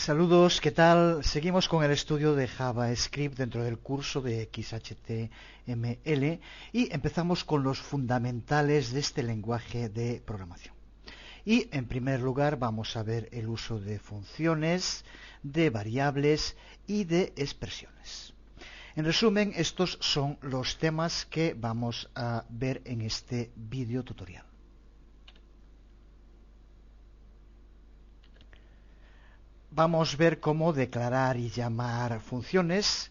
Saludos, ¿qué tal? Seguimos con el estudio de JavaScript dentro del curso de XHTML y empezamos con los fundamentales de este lenguaje de programación. Y en primer lugar vamos a ver el uso de funciones, de variables y de expresiones. En resumen, estos son los temas que vamos a ver en este vídeo tutorial. Vamos a ver cómo declarar y llamar funciones,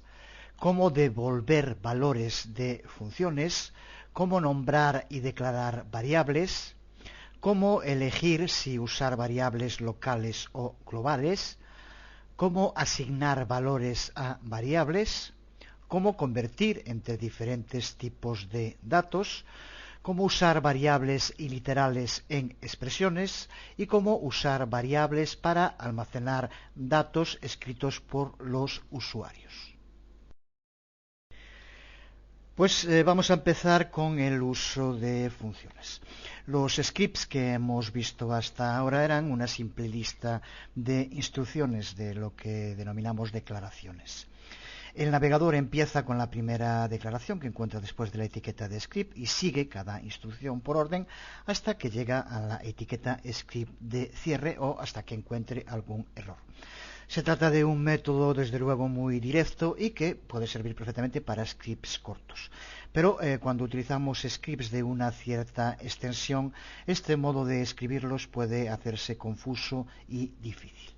cómo devolver valores de funciones, cómo nombrar y declarar variables, cómo elegir si usar variables locales o globales, cómo asignar valores a variables, cómo convertir entre diferentes tipos de datos, cómo usar variables iliterales en expresiones y cómo usar variables para almacenar datos escritos por los usuarios. Pues vamos a empezar con el uso de funciones. Los scripts que hemos visto hasta ahora eran una simple lista de instrucciones de lo que denominamos declaraciones. El navegador empieza con la primera declaración que encuentra después de la etiqueta de script y sigue cada instrucción por orden hasta que llega a la etiqueta script de cierre o hasta que encuentre algún error. Se trata de un método desde luego muy directo y que puede servir perfectamente para scripts cortos. Pero cuando utilizamos scripts de una cierta extensión, este modo de escribirlos puede hacerse confuso y difícil.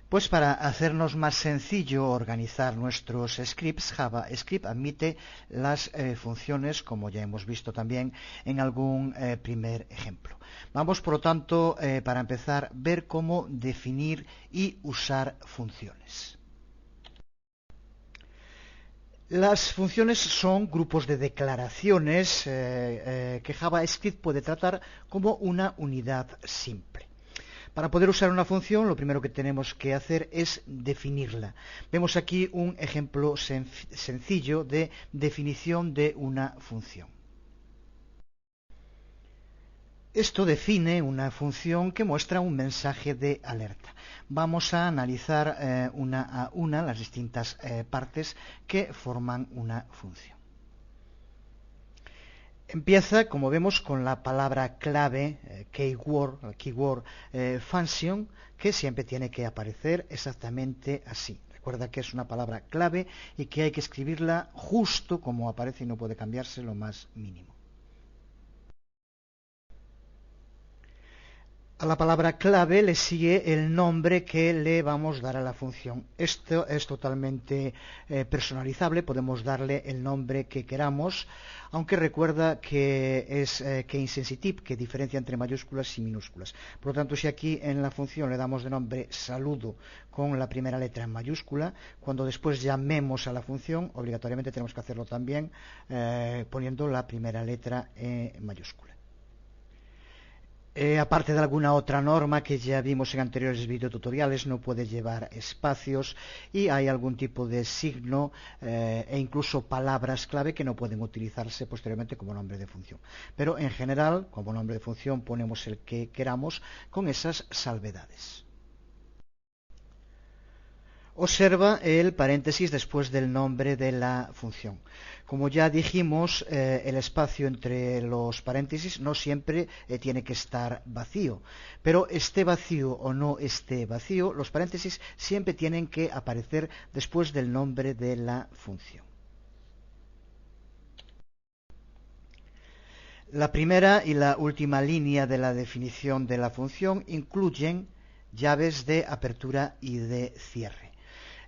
Pues para hacernos más sencillo organizar nuestros scripts, JavaScript admite las funciones, como ya hemos visto también en algún primer ejemplo. Vamos, por lo tanto, para empezar, ver cómo definir y usar funciones. Las funciones son grupos de declaraciones que JavaScript puede tratar como una unidad simple. Para poder usar una función, lo primero que tenemos que hacer es definirla. Vemos aquí un ejemplo sencillo de definición de una función. Esto define una función que muestra un mensaje de alerta. Vamos a analizar una a una las distintas partes que forman una función. Empieza, como vemos, con la palabra clave, keyword function, que siempre tiene que aparecer exactamente así. Recuerda que es una palabra clave y que hay que escribirla justo como aparece y no puede cambiarse lo más mínimo. A la palabra clave le sigue el nombre que le vamos a dar a la función. Esto es totalmente personalizable, podemos darle el nombre que queramos, aunque recuerda que es case sensitive, que diferencia entre mayúsculas y minúsculas. Por lo tanto, si aquí en la función le damos de nombre saludo con la primera letra en mayúscula, cuando después llamemos a la función, obligatoriamente tenemos que hacerlo también poniendo la primera letra en mayúscula. Aparte de alguna otra norma que ya vimos en anteriores videotutoriales, no puede llevar espacios y hay algún tipo de signo e incluso palabras clave que no pueden utilizarse posteriormente como nombre de función. Pero en general, como nombre de función ponemos el que queramos con esas salvedades. Observa el paréntesis después del nombre de la función. Como ya dijimos, el espacio entre los paréntesis no siempre tiene que estar vacío, pero esté vacío o no esté vacío, los paréntesis siempre tienen que aparecer después del nombre de la función. La primera y la última línea de la definición de la función incluyen llaves de apertura y de cierre.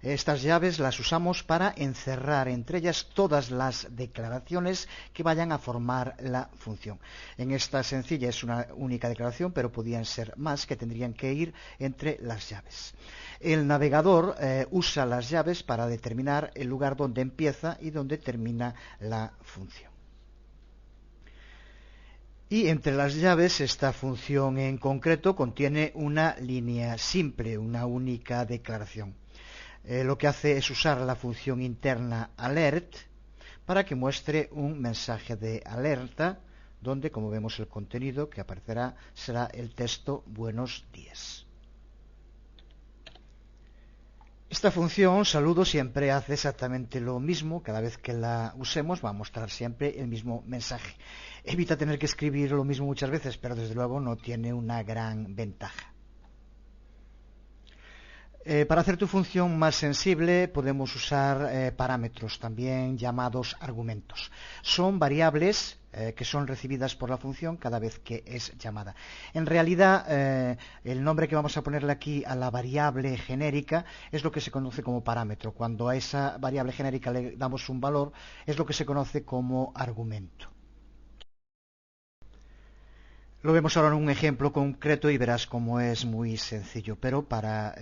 Estas llaves las usamos para encerrar entre ellas todas las declaraciones que vayan a formar la función. En esta sencilla es una única declaración, pero podrían ser más que tendrían que ir entre las llaves. El navegador usa las llaves para determinar el lugar donde empieza y donde termina la función. Y entre las llaves, esta función en concreto contiene una línea simple, una única declaración. Lo que hace es usar la función interna alert para que muestre un mensaje de alerta donde, como vemos, el contenido que aparecerá será el texto buenos días. Esta función saludo siempre hace exactamente lo mismo. Cada vez que la usemos va a mostrar siempre el mismo mensaje. Evita tener que escribir lo mismo muchas veces, pero desde luego no tiene una gran ventaja. Para hacer tu función más sensible podemos usar parámetros, también llamados argumentos. Son variables que son recibidas por la función cada vez que es llamada. En realidad, el nombre que vamos a ponerle aquí a la variable genérica es lo que se conoce como parámetro. Cuando a esa variable genérica le damos un valor, es lo que se conoce como argumento. Lo vemos ahora en un ejemplo concreto y verás cómo es muy sencillo, pero para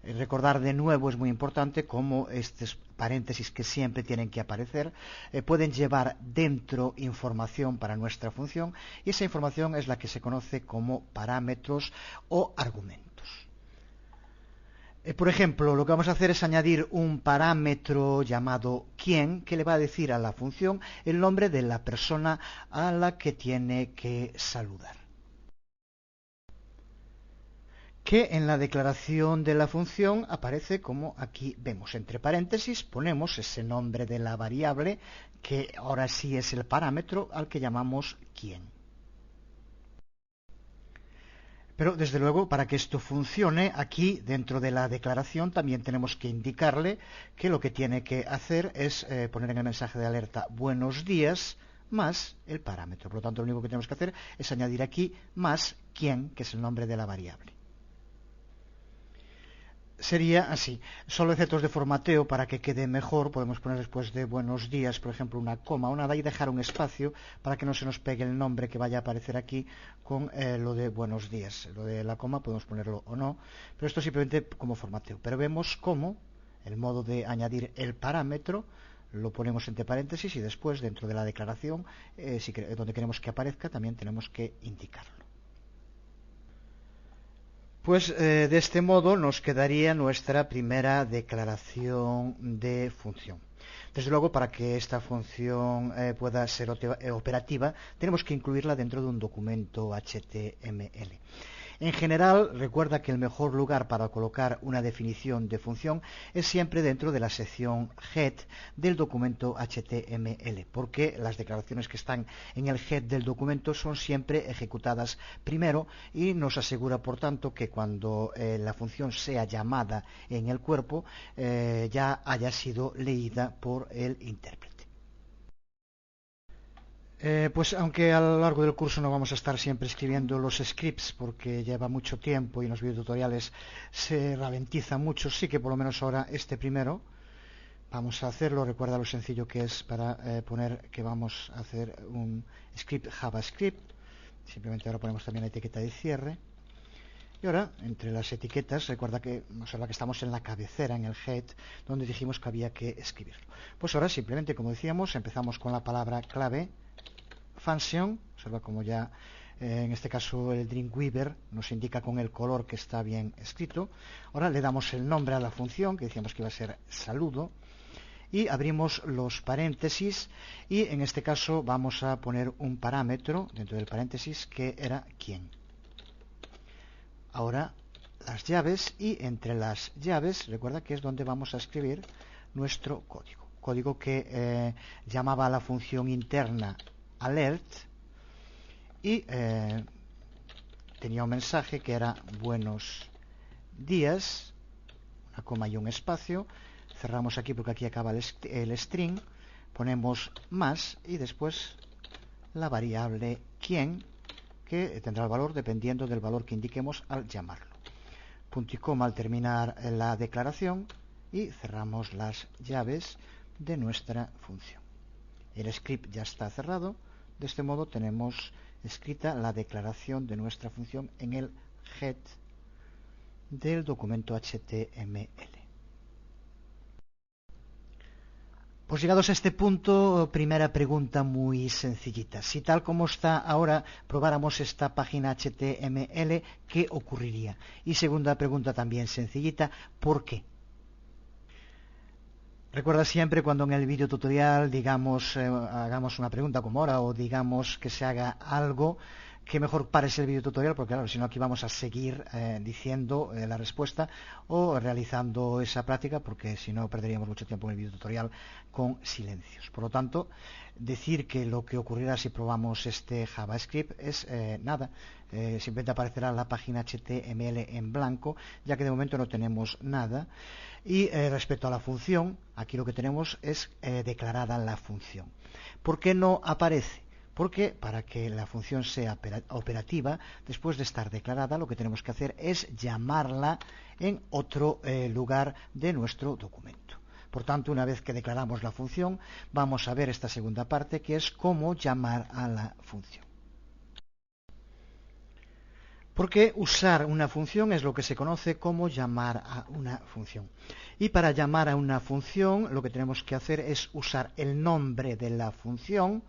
recordar de nuevo es muy importante cómo estos paréntesis que siempre tienen que aparecer pueden llevar dentro información para nuestra función y esa información es la que se conoce como parámetros o argumentos. Por ejemplo, lo que vamos a hacer es añadir un parámetro llamado quién que le va a decir a la función el nombre de la persona a la que tiene que saludar. Que en la declaración de la función aparece como aquí vemos. Entre paréntesis ponemos ese nombre de la variable que ahora sí es el parámetro al que llamamos quién. Pero, desde luego, para que esto funcione, aquí, dentro de la declaración, también tenemos que indicarle que lo que tiene que hacer es poner en el mensaje de alerta buenos días más el parámetro. Por lo tanto, lo único que tenemos que hacer es añadir aquí más quién, que es el nombre de la variable. Sería así. Solo efectos de formateo para que quede mejor. Podemos poner después de buenos días, por ejemplo, una coma o nada y dejar un espacio para que no se nos pegue el nombre que vaya a aparecer aquí con lo de buenos días. Lo de la coma podemos ponerlo o no, pero esto simplemente como formateo. Pero vemos cómo el modo de añadir el parámetro lo ponemos entre paréntesis y después dentro de la declaración, donde queremos que aparezca, también tenemos que indicarlo. Pues de este modo nos quedaría nuestra primera declaración de función. Desde luego, para que esta función pueda ser operativa, tenemos que incluirla dentro de un documento HTML. En general, recuerda que el mejor lugar para colocar una definición de función es siempre dentro de la sección head del documento HTML, porque las declaraciones que están en el head del documento son siempre ejecutadas primero y nos asegura, por tanto, que cuando la función sea llamada en el cuerpo ya haya sido leída por el intérprete. Pues aunque a lo largo del curso no vamos a estar siempre escribiendo los scripts porque lleva mucho tiempo y en los videotutoriales se ralentiza mucho, sí que por lo menos ahora este primero vamos a hacerlo. Recuerda lo sencillo que es para poner que vamos a hacer un script JavaScript. Simplemente ahora ponemos también la etiqueta de cierre. Y ahora, entre las etiquetas, recuerda que estamos en la cabecera, en el head, donde dijimos que había que escribirlo. Pues ahora simplemente, como decíamos, empezamos con la palabra clave function. Observa como ya en este caso el Dreamweaver nos indica con el color que está bien escrito. Ahora le damos el nombre a la función, que decíamos que iba a ser saludo, y abrimos los paréntesis y en este caso vamos a poner un parámetro dentro del paréntesis que era quién. Ahora las llaves y entre las llaves recuerda que es donde vamos a escribir nuestro código que llamaba a la función interna alert y tenía un mensaje que era buenos días, una coma y un espacio. Cerramos aquí porque aquí acaba el string, ponemos más y después la variable quién, que tendrá el valor dependiendo del valor que indiquemos al llamarlo. Punto y coma al terminar la declaración y cerramos las llaves de nuestra función. El script ya está cerrado. De este modo tenemos escrita la declaración de nuestra función en el head del documento HTML. Pues llegados a este punto, primera pregunta muy sencillita. Si tal como está ahora probáramos esta página HTML, ¿qué ocurriría? Y segunda pregunta también sencillita, ¿por qué? Recuerda siempre cuando en el vídeo tutorial hagamos una pregunta como ahora o digamos que se haga algo, que mejor pares el video tutorial, porque claro, si no aquí vamos a seguir diciendo la respuesta o realizando esa práctica, porque si no perderíamos mucho tiempo en el video tutorial con silencios. Por lo tanto, decir que lo que ocurrirá si probamos este JavaScript es nada, simplemente aparecerá la página HTML en blanco, ya que de momento no tenemos nada. Y respecto a la función, aquí lo que tenemos es declarada la función. ¿Por qué no aparece? Porque para que la función sea operativa, después de estar declarada, lo que tenemos que hacer es llamarla en otro lugar de nuestro documento. Por tanto, una vez que declaramos la función, vamos a ver esta segunda parte, que es cómo llamar a la función. Porque usar una función es lo que se conoce como llamar a una función. Y para llamar a una función, lo que tenemos que hacer es usar el nombre de la función,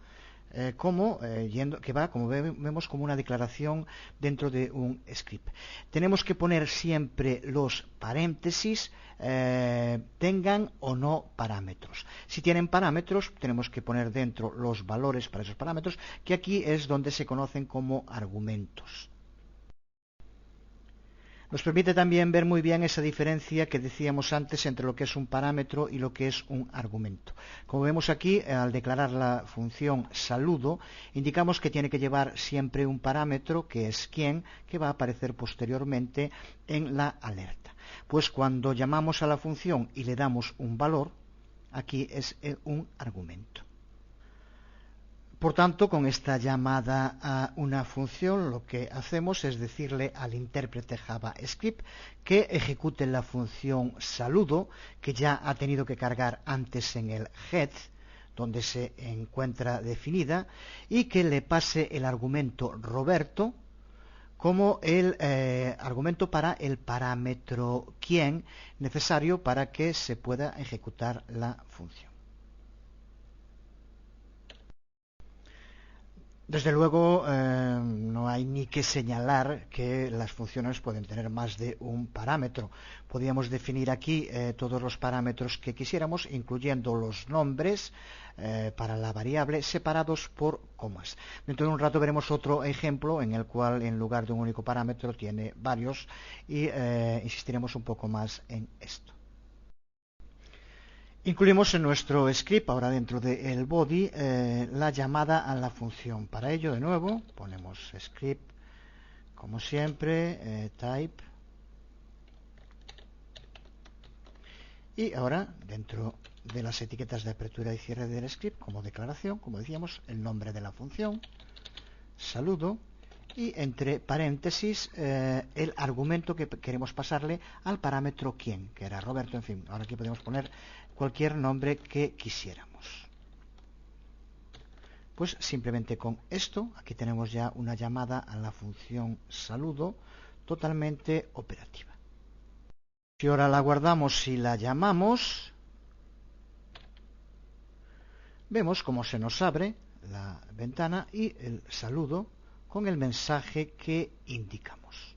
que va, como vemos, como una declaración dentro de un script. Tenemos que poner siempre los paréntesis, tengan o no parámetros. Si tienen parámetros, tenemos que poner dentro los valores para esos parámetros, que aquí es donde se conocen como argumentos. Nos permite también ver muy bien esa diferencia que decíamos antes entre lo que es un parámetro y lo que es un argumento. Como vemos aquí, al declarar la función saludo, indicamos que tiene que llevar siempre un parámetro, que es quién, que va a aparecer posteriormente en la alerta. Pues cuando llamamos a la función y le damos un valor, aquí es un argumento. Por tanto, con esta llamada a una función, lo que hacemos es decirle al intérprete JavaScript que ejecute la función saludo, que ya ha tenido que cargar antes en el head, donde se encuentra definida, y que le pase el argumento Roberto como el argumento para el parámetro quién necesario para que se pueda ejecutar la función. Desde luego, no hay ni que señalar que las funciones pueden tener más de un parámetro. Podríamos definir aquí todos los parámetros que quisiéramos, incluyendo los nombres para la variable, separados por comas. Dentro de un rato veremos otro ejemplo en el cual, en lugar de un único parámetro, tiene varios y insistiremos un poco más en esto. Incluimos en nuestro script, ahora dentro del body, la llamada a la función. Para ello, de nuevo, ponemos script, como siempre, type. Y ahora, dentro de las etiquetas de apertura y cierre del script, como declaración, como decíamos, el nombre de la función, saludo, y entre paréntesis el argumento que queremos pasarle al parámetro quién, que era Roberto. En fin, ahora aquí podemos poner cualquier nombre que quisiéramos. Pues simplemente con esto, aquí tenemos ya una llamada a la función saludo totalmente operativa. Si ahora la guardamos y la llamamos, vemos cómo se nos abre la ventana y el saludo con el mensaje que indicamos.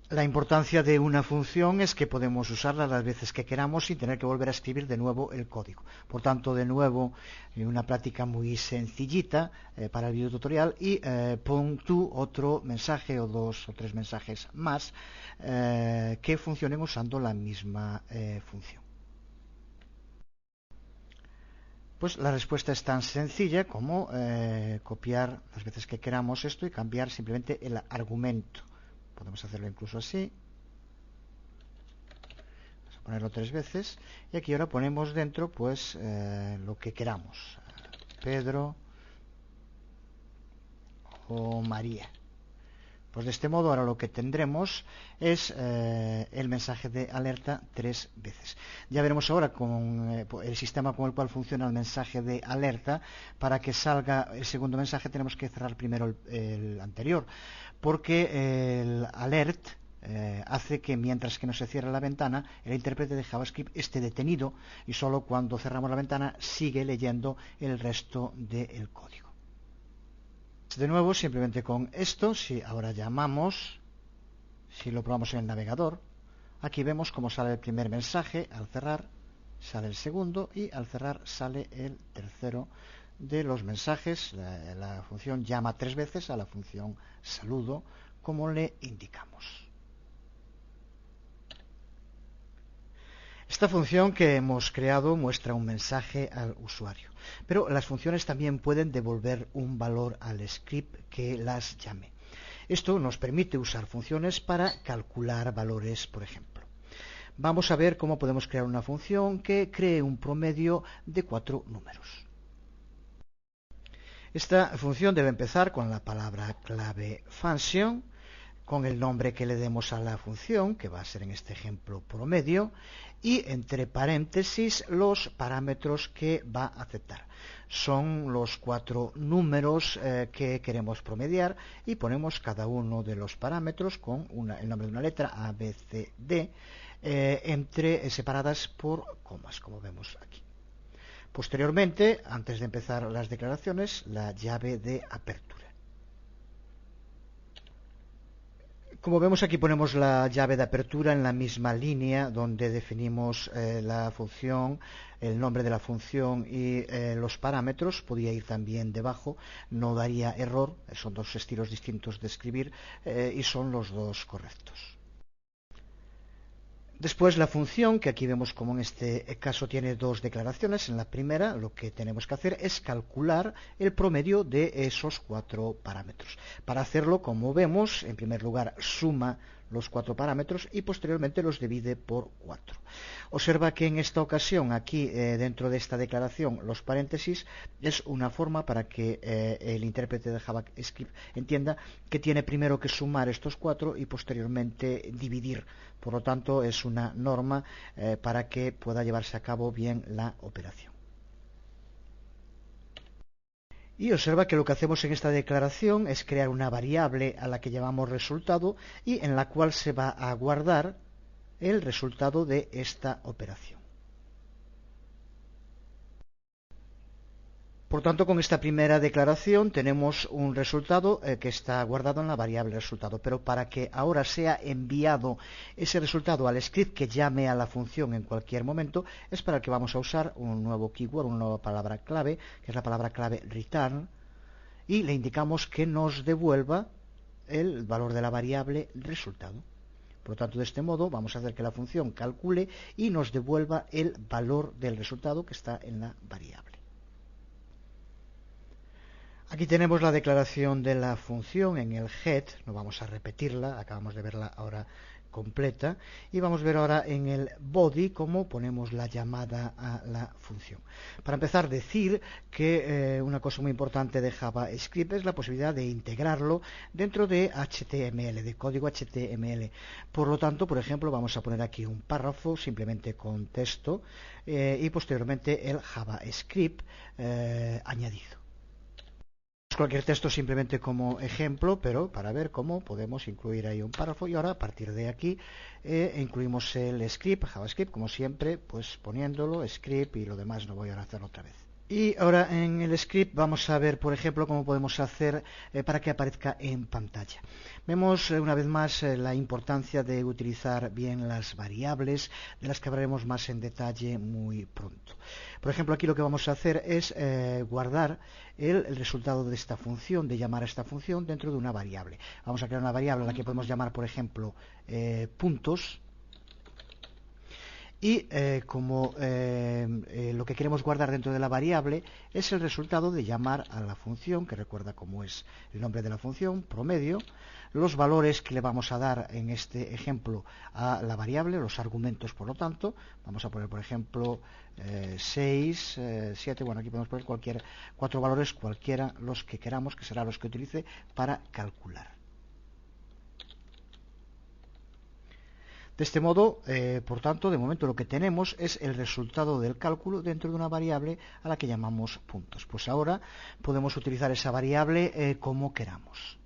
La importancia de una función es que podemos usarla las veces que queramos sin tener que volver a escribir de nuevo el código. Por tanto, de nuevo, una práctica muy sencillita para el video tutorial, y pon tú otro mensaje o dos o tres mensajes más que funcionen usando la misma función. Pues la respuesta es tan sencilla como copiar las veces que queramos esto y cambiar simplemente el argumento. Podemos hacerlo incluso así. Vamos a ponerlo 3 veces. Y aquí ahora ponemos dentro pues lo que queramos. Pedro o María. Pues de este modo ahora lo que tendremos es el mensaje de alerta 3 veces. Ya veremos ahora con el sistema con el cual funciona el mensaje de alerta. Para que salga el segundo mensaje tenemos que cerrar primero el anterior, porque el alert hace que mientras que no se cierra la ventana, el intérprete de JavaScript esté detenido y solo cuando cerramos la ventana sigue leyendo el resto del código. De nuevo, simplemente con esto, si ahora llamamos, si lo probamos en el navegador, Aquí vemos cómo sale el primer mensaje, al cerrar sale el segundo y al cerrar sale el tercero de los mensajes. La función llama 3 veces a la función saludo, como le indicamos. Esta función que hemos creado muestra un mensaje al usuario, pero las funciones también pueden devolver un valor al script que las llame. Esto nos permite usar funciones para calcular valores, por ejemplo. Vamos a ver cómo podemos crear una función que cree un promedio de 4 números. Esta función debe empezar con la palabra clave function, con el nombre que le demos a la función, que va a ser en este ejemplo promedio, y entre paréntesis los parámetros que va a aceptar. Son los 4 números que queremos promediar y ponemos cada uno de los parámetros con el nombre de una letra A, B, C, D, separadas por comas, como vemos aquí. Posteriormente, antes de empezar las declaraciones, la llave de apertura. Como vemos aquí ponemos la llave de apertura en la misma línea donde definimos la función, el nombre de la función y los parámetros. Podría ir también debajo, no daría error, son dos estilos distintos de escribir y son los dos correctos. Después la función, que aquí vemos como en este caso tiene dos declaraciones. En la primera lo que tenemos que hacer es calcular el promedio de esos 4 parámetros. Para hacerlo, como vemos, en primer lugar suma los 4 parámetros y posteriormente los divide por 4. Observa que en esta ocasión, aquí dentro de esta declaración, los paréntesis es una forma para que el intérprete de JavaScript entienda que tiene primero que sumar estos 4 y posteriormente dividir. Por lo tanto, es una norma para que pueda llevarse a cabo bien la operación. Y observa que lo que hacemos en esta declaración es crear una variable a la que llamamos resultado y en la cual se va a guardar el resultado de esta operación. Por tanto, con esta primera declaración tenemos un resultado que está guardado en la variable resultado, pero para que ahora sea enviado ese resultado al script que llame a la función en cualquier momento, es para que vamos a usar un nuevo keyword, una nueva palabra clave, que es la palabra clave return, y le indicamos que nos devuelva el valor de la variable resultado. Por lo tanto, de este modo vamos a hacer que la función calcule y nos devuelva el valor del resultado que está en la variable. Aquí tenemos la declaración de la función en el head, no vamos a repetirla, acabamos de verla ahora completa, y vamos a ver ahora en el body cómo ponemos la llamada a la función. Para empezar, decir que una cosa muy importante de JavaScript es la posibilidad de integrarlo dentro de HTML, de código HTML. Por lo tanto, por ejemplo, vamos a poner aquí un párrafo simplemente con texto y posteriormente el JavaScript añadido. Cualquier texto simplemente como ejemplo, pero para ver cómo podemos incluir ahí un párrafo. Y ahora a partir de aquí incluimos el script, JavaScript, como siempre, pues poniéndolo, script y lo demás no voy a hacerlo otra vez. Y ahora en el script vamos a ver, por ejemplo, cómo podemos hacer para que aparezca en pantalla. Vemos una vez más la importancia de utilizar bien las variables, de las que hablaremos más en detalle muy pronto. Por ejemplo, aquí lo que vamos a hacer es guardar el resultado de esta función, de llamar a esta función dentro de una variable. Vamos a crear una variable a la que podemos llamar, por ejemplo, puntos. Y como lo que queremos guardar dentro de la variable es el resultado de llamar a la función, que recuerda cómo es el nombre de la función, promedio, los valores que le vamos a dar en este ejemplo a la variable, los argumentos por lo tanto, vamos a poner por ejemplo 6, 7, bueno aquí podemos poner 4 valores, cualquiera los que queramos, que serán los que utilice para calcular. De este modo, por tanto, de momento lo que tenemos es el resultado del cálculo dentro de una variable a la que llamamos puntos. Pues ahora podemos utilizar esa variable como queramos.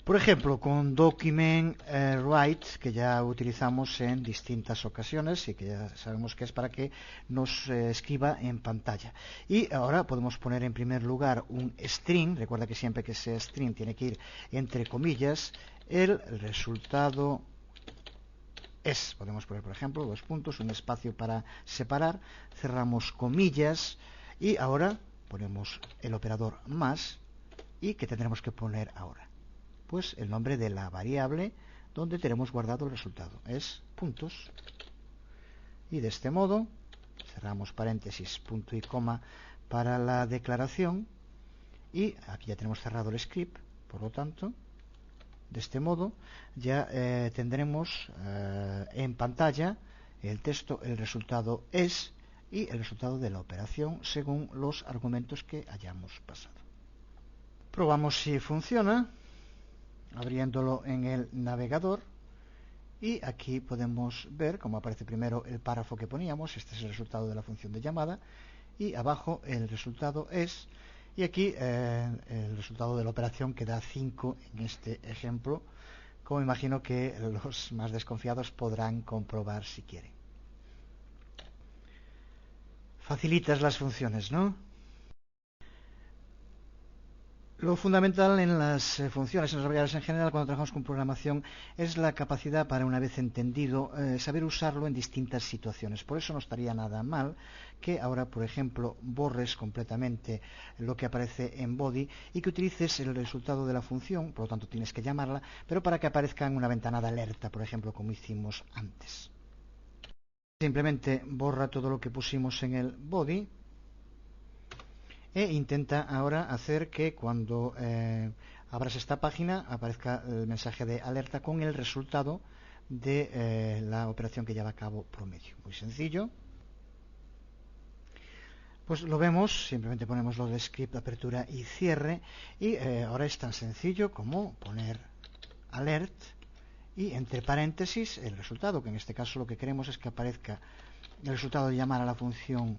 Por ejemplo, con document write, que ya utilizamos en distintas ocasiones y que ya sabemos que es para que nos escriba en pantalla. Y ahora podemos poner en primer lugar un string, recuerda que siempre que ese string tiene que ir entre comillas, el resultado es. Podemos poner, por ejemplo, dos puntos, un espacio para separar, cerramos comillas y ahora ponemos el operador más. ¿Y qué tendremos que poner ahora? Pues el nombre de la variable donde tenemos guardado el resultado. Es puntos. Y de este modo, cerramos paréntesis, punto y coma para la declaración. Y aquí ya tenemos cerrado el script. Por lo tanto, de este modo ya tendremos en pantalla el texto, el resultado es y el resultado de la operación según los argumentos que hayamos pasado. Probamos si funciona, abriéndolo en el navegador, y aquí podemos ver cómo aparece primero el párrafo que poníamos. Este es el resultado de la función de llamada, y abajo el resultado es, y aquí el resultado de la operación que da 5 en este ejemplo, como imagino que los más desconfiados podrán comprobar si quieren. Facilitas las funciones, ¿no? Lo fundamental en las funciones, en las variables en general, cuando trabajamos con programación, es la capacidad para, una vez entendido, saber usarlo en distintas situaciones. Por eso no estaría nada mal que ahora, por ejemplo, borres completamente lo que aparece en body y que utilices el resultado de la función, por lo tanto tienes que llamarla, pero para que aparezca en una ventana de alerta, por ejemplo, como hicimos antes. Simplemente borra todo lo que pusimos en el body e intenta ahora hacer que cuando abras esta página aparezca el mensaje de alerta con el resultado de la operación que lleva a cabo promedio. Muy sencillo. Pues lo vemos, simplemente ponemos lo de script, apertura y cierre, y ahora es tan sencillo como poner alert y entre paréntesis el resultado, que en este caso lo que queremos es que aparezca el resultado de llamar a la función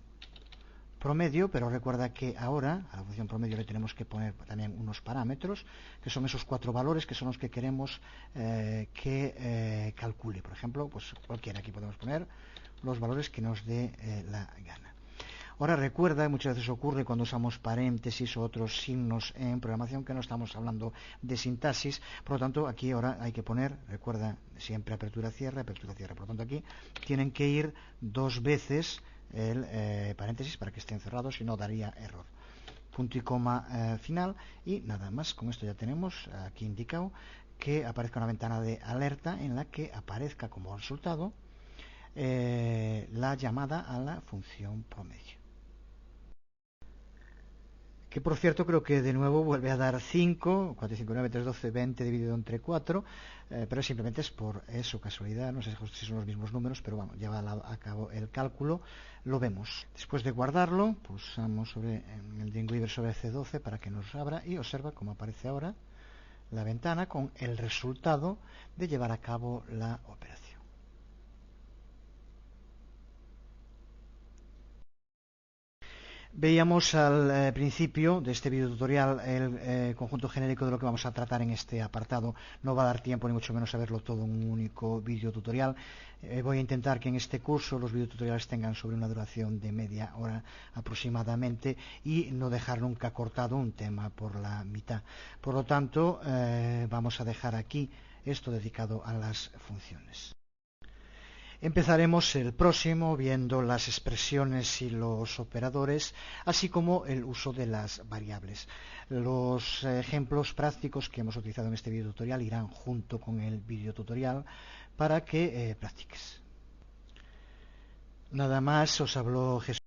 promedio, pero recuerda que ahora a la función promedio le tenemos que poner también unos parámetros, que son esos 4 valores que son los que queremos que calcule. Por ejemplo, pues cualquiera, aquí podemos poner los valores que nos dé la gana. Ahora recuerda, muchas veces ocurre cuando usamos paréntesis o otros signos en programación, que no estamos hablando de sintaxis. Por lo tanto, aquí ahora hay que poner, recuerda, siempre apertura, cierre, apertura, cierre. Por lo tanto, aquí tienen que ir 2 veces el paréntesis para que estén cerrados, si no daría error. Punto y coma final, y nada más. Con esto ya tenemos aquí indicado que aparezca una ventana de alerta en la que aparezca como resultado la llamada a la función promedio. Que por cierto creo que de nuevo vuelve a dar 5, 4, 5, 9, 3, 12, 20 dividido entre 4, pero simplemente es por eso, casualidad, no sé si son los mismos números, pero bueno, lleva a cabo el cálculo, lo vemos. Después de guardarlo, pulsamos sobre el Dreamweaver sobre C12 para que nos abra y observa cómo aparece ahora la ventana con el resultado de llevar a cabo la operación. Veíamos al principio de este video tutorial el conjunto genérico de lo que vamos a tratar en este apartado. No va a dar tiempo ni mucho menos a verlo todo en un único video tutorial. Voy a intentar que en este curso los videotutoriales tengan sobre una duración de media hora aproximadamente y no dejar nunca cortado un tema por la mitad. Por lo tanto, vamos a dejar aquí esto dedicado a las funciones. Empezaremos el próximo viendo las expresiones y los operadores, así como el uso de las variables. Los ejemplos prácticos que hemos utilizado en este video tutorial irán junto con el video tutorial para que practiques. Nada más, os habló Jesús.